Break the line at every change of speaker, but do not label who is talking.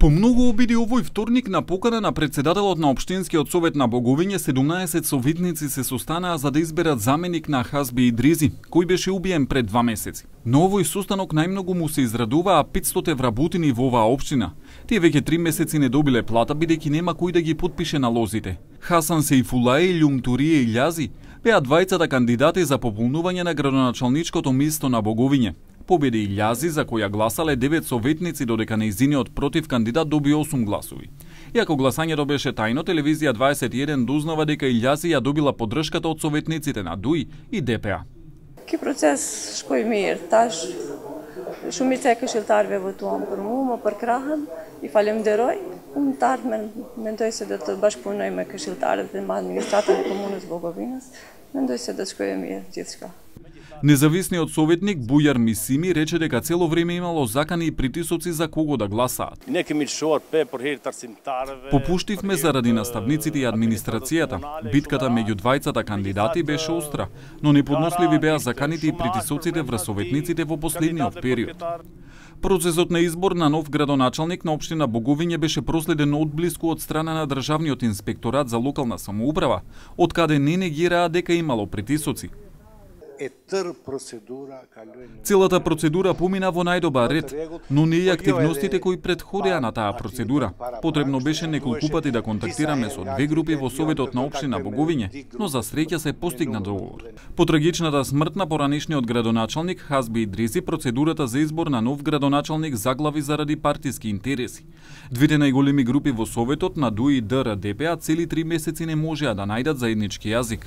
По многу обиди овој вторник на покана на председателот на Општинскиот совет на Боговиње, 17 советници се состанаа за да изберат заменик на Хазби Идризи, кој беше убиен пред 2 месеци. На овој состанок најмногу му се израдуваа 500 вработени во оваа општина. Тие веќе 3 месеци не добиле плата бидејќи нема кој да ги потпише налозите. Хасан Сейфулај и Љумтурие Илјази беа двајцата кандидати за пополнување на градоначалничкото место на Боговиње. Победи Илјази, за која гласале 9 советници, додека нејзиниот против кандидат доби 8 гласови. Иако гласањето беше тајно, телевизија 21 дознава дека Илјази ја добила поддршката од советниците на ДУИ и ДПА.
Ky proces shkoi mirë, tash shumica e këshilltarëve votuan për mua, më përkrahen, I falenderoj. Unë të ardhmen mendoj se do të bashkëpunoj me këshilltarët dhe me administratën e komunës Bogovinës. Mendoj se do të shkojë mirë gjithçka.
Независниот советник Бујар Мисими рече дека цело време имало закани и притисоци за кого да гласаат. Попуштивме заради наставниците и администрацијата. Битката меѓу двајцата кандидати беше остра, но неподносливи беа заканите и притисоците врз советниците во последниот период. Процесот на избор на нов градоначалник на општина Боговиње беше проследен одблиску од страна на Државниот инспекторат за локална самоуправа, од каде не негираа дека имало притисоци. Целата процедура помина во најдобар ред, но не и активностите кои претходеа на таа процедура. Потребно беше неколку пати да контактираме со 2 групи во Советот на општина Боговиње, но за среќа се постигна договор. По трагичната смрт на поранешниот градоначалник Хазби Идризи, процедурата за избор на нов градоначалник заглави заради партиски интереси. Двете најголеми групи во Советот на ДУИ и ДРДПА цели 3 месеци не можеа да најдат заеднички јазик.